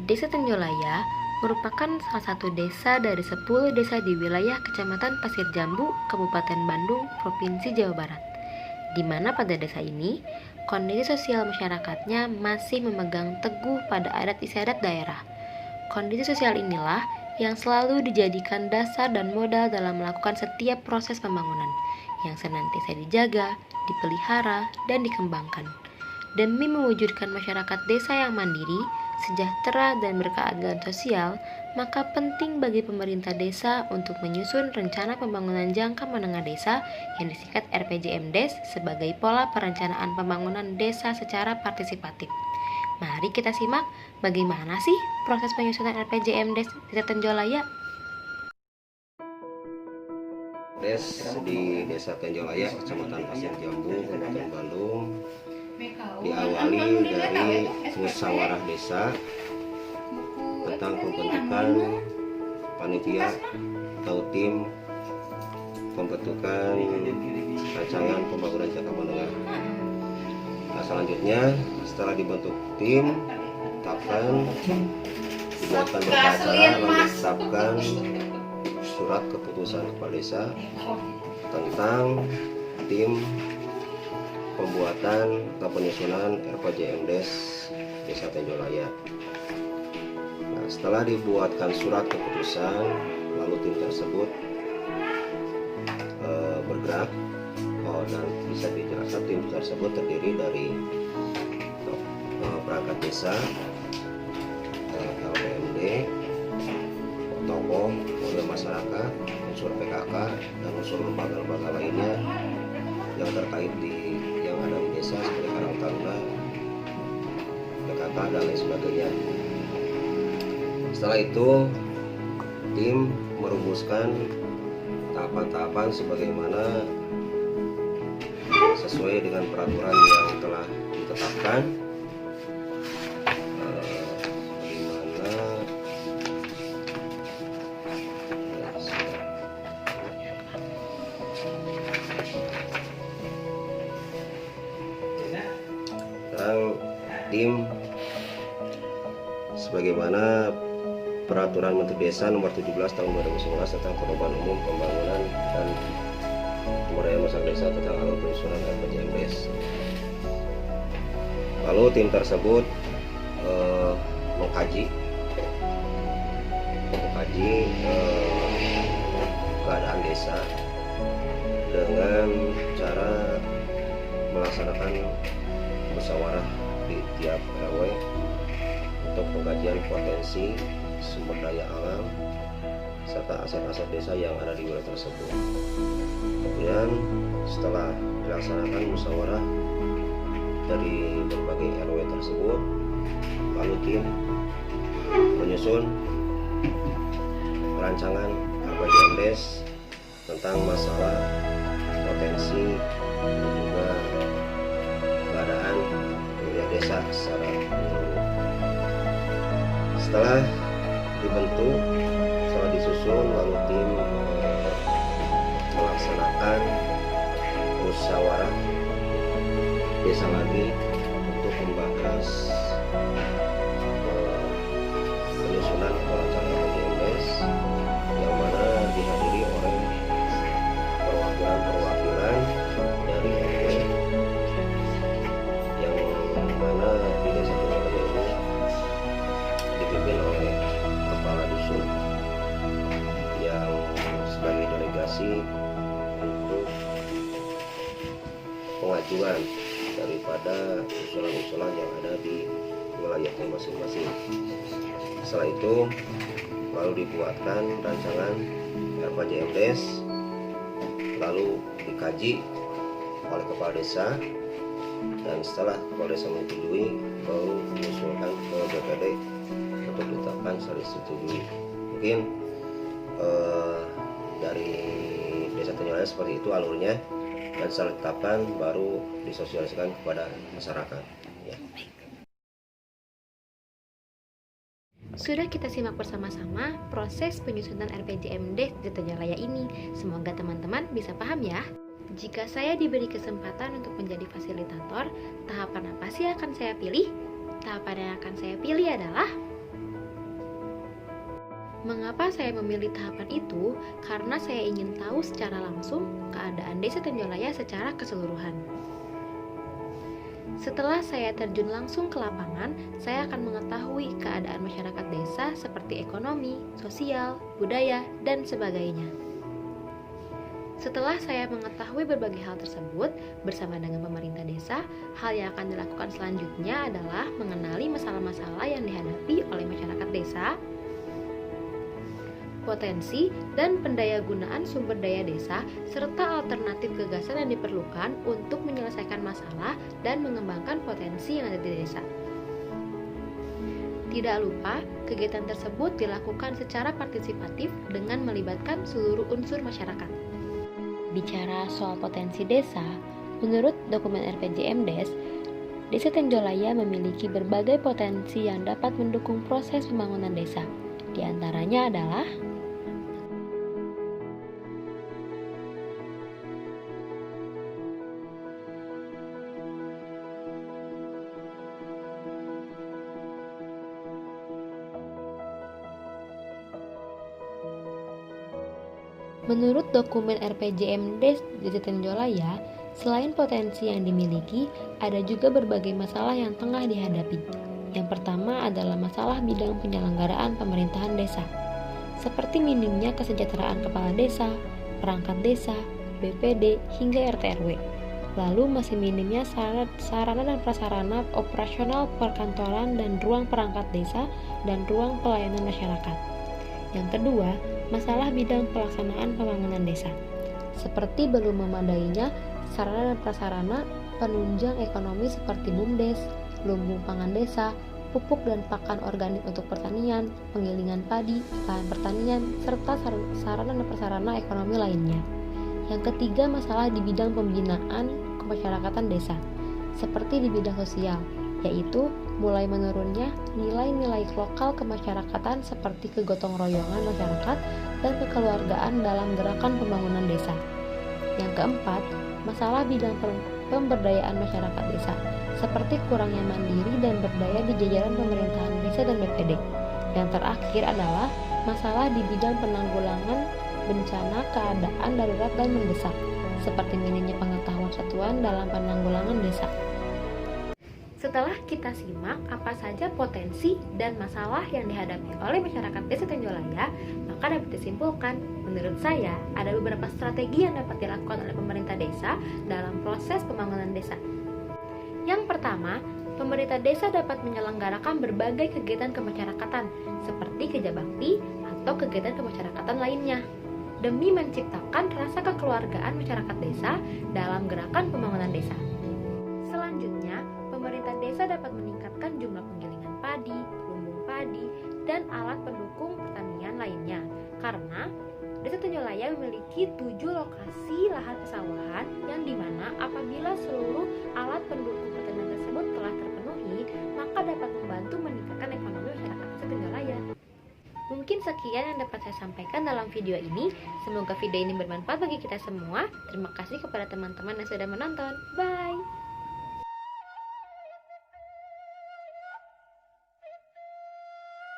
Desa Tenjolaya merupakan salah satu desa dari 10 desa di wilayah Kecamatan Pasir Jambu, Kabupaten Bandung, Provinsi Jawa Barat. Di mana pada desa ini, kondisi sosial masyarakatnya masih memegang teguh pada adat istiadat daerah. Kondisi sosial inilah yang selalu dijadikan dasar dan modal dalam melakukan setiap proses pembangunan, yang senantiasa dijaga, dipelihara, dan dikembangkan. Demi mewujudkan masyarakat desa yang mandiri, sejahtera, dan berkeadilan sosial, maka penting bagi pemerintah desa untuk menyusun rencana pembangunan jangka menengah desa yang disingkat RPJMDes sebagai pola perencanaan pembangunan desa secara partisipatif. Mari kita simak bagaimana sih proses penyusunan RPJMDes Desa Tenjolaya. Des di Desa Tenjolaya, Kecamatan Pasir Jambu, Kabupaten Bandung, diawali dari musyawarah desa tentang pembentukan panitia atau tim pembentukan rancangan pembangunan jangka menengah. Nah, selanjutnya setelah dibentuk tim, ditetapkan, dibuatkan berita acara, lalu ditetapkan surat keputusan kepala desa tentang tim pembuatan atau penyusunan RPJMDes Desa Tenjolaya. Nah, setelah dibuatkan surat keputusan, lalu tim tersebut bergerak. Dan bisa dijelaskan tim tersebut terdiri dari perangkat desa, LPMD, tokoh, warga masyarakat, unsur PKK, dan unsur lembaga-lembaga lainnya yang terkait yang ada di desa seperti Karang Taruna, PKK, dan lain sebagainya. Setelah itu, tim merumuskan tahapan-tahapan sebagaimana sesuai dengan peraturan yang telah ditetapkan, tim sebagaimana Peraturan Menteri Desa Nomor 17 Tahun 2011 tentang Perubahan Umum Pembangunan dan Pemberdayaan Masyarakat Desa tentang alur penyusunan RPJMDes. Lalu tim tersebut mengkaji keadaan desa dengan cara melaksanakan musyawarah di tiap RW untuk pengkajian potensi sumber daya alam serta aset-aset desa yang ada di wilayah tersebut. Kemudian setelah dilaksanakan musyawarah dari berbagai RW tersebut, lalu tim menyusun rancangan RPJMDes tentang masalah potensi dan juga keadaan wilayah desa secara menyeluruh. Setelah dibentuk, setelah disusun, lalu tim melaksanakan musyawarah desa lagi untuk membahas penyusunan rancangan RPJMDes yang mana dihadiri oleh perwakilan dari RW yang mana di desa Tenjolaya ini dipimpin oleh kepala dusun yang sebagai delegasi untuk pengajuan daripada usulan-usulan yang ada di wilayahnya masing-masing. Setelah itu lalu dibuatkan rancangan RPJMDes, lalu dikaji oleh kepala desa, dan setelah kepala desa menyetujui baru mengusulkan ke BPD untuk ditetapkan secara disetujui. Mungkin dari Desa Tenjolaya seperti itu alurnya, dan setelah ditetapkan baru disosialisasikan kepada masyarakat. Ya. Sudah kita simak bersama-sama proses penyusunan RPJMDes di Tenjolaya ini. Semoga teman-teman bisa paham ya. Jika saya diberi kesempatan untuk menjadi fasilitator, tahapan apa sih yang akan saya pilih? Tahapan yang akan saya pilih adalah Mengapa saya memilih tahapan itu? Karena saya ingin tahu secara langsung keadaan Desa Tenjolaya secara keseluruhan. Setelah saya terjun langsung ke lapangan, saya akan mengetahui keadaan masyarakat desa seperti ekonomi, sosial, budaya, dan sebagainya. Setelah saya mengetahui berbagai hal tersebut, bersama dengan pemerintah desa, hal yang akan dilakukan selanjutnya adalah mengenali masalah-masalah yang dihadapi oleh masyarakat desa, potensi dan pendayagunaan sumber daya desa, serta alternatif gagasan yang diperlukan untuk menyelesaikan masalah dan mengembangkan potensi yang ada di desa. Tidak lupa, kegiatan tersebut dilakukan secara partisipatif dengan melibatkan seluruh unsur masyarakat. Bicara soal potensi desa, menurut dokumen RPJMDes, Desa Tenjolaya memiliki berbagai potensi yang dapat mendukung proses pembangunan desa. Di antaranya adalah menurut dokumen RPJMDes Desa Tenjolaya, selain potensi yang dimiliki, ada juga berbagai masalah yang tengah dihadapi. Yang pertama adalah masalah bidang penyelenggaraan pemerintahan desa, seperti minimnya kesejahteraan kepala desa, perangkat desa, BPD, hingga RT/RW. Lalu masih minimnya sarana dan prasarana operasional perkantoran dan ruang perangkat desa dan ruang pelayanan masyarakat. Yang kedua, masalah bidang pelaksanaan pembangunan desa, seperti belum memadainya sarana dan prasarana penunjang ekonomi seperti BUMDes, lumbung pangan desa, pupuk dan pakan organik untuk pertanian, penggilingan padi, lahan pertanian, serta sarana dan prasarana ekonomi lainnya. Yang ketiga, masalah di bidang pembinaan kemasyarakatan desa, seperti di bidang sosial, yaitu mulai menurunnya nilai-nilai lokal kemasyarakatan seperti kegotong royongan masyarakat dan kekeluargaan dalam gerakan pembangunan desa. Yang keempat, masalah bidang pemberdayaan masyarakat desa, seperti kurangnya mandiri dan berdaya di jajaran pemerintahan desa dan BPD. Yang terakhir adalah masalah di bidang penanggulangan bencana keadaan darurat dan mendesak, seperti minimnya pengetahuan satuan dalam penanggulangan desa. Setelah kita simak apa saja potensi dan masalah yang dihadapi oleh masyarakat Desa Tenjolaya, maka dapat disimpulkan, menurut saya, ada beberapa strategi yang dapat dilakukan oleh pemerintah desa dalam proses pembangunan desa. Yang pertama, pemerintah desa dapat menyelenggarakan berbagai kegiatan kemasyarakatan, seperti kerja bakti atau kegiatan kemasyarakatan lainnya, demi menciptakan rasa kekeluargaan masyarakat desa dalam gerakan pembangunan desa. Selanjutnya, pemerintah desa dapat meningkatkan jumlah penggilingan padi, lumbung padi, dan alat pendukung pertanian lainnya. Karena Desa Tenjolaya memiliki 7 lokasi lahan pesawahan yang dimana apabila seluruh alat pendukung pertanian tersebut telah terpenuhi, maka dapat membantu meningkatkan ekonomi masyarakat Desa Tenjolaya. Mungkin sekian yang dapat saya sampaikan dalam video ini. Semoga video ini bermanfaat bagi kita semua. Terima kasih kepada teman-teman yang sudah menonton. Bye!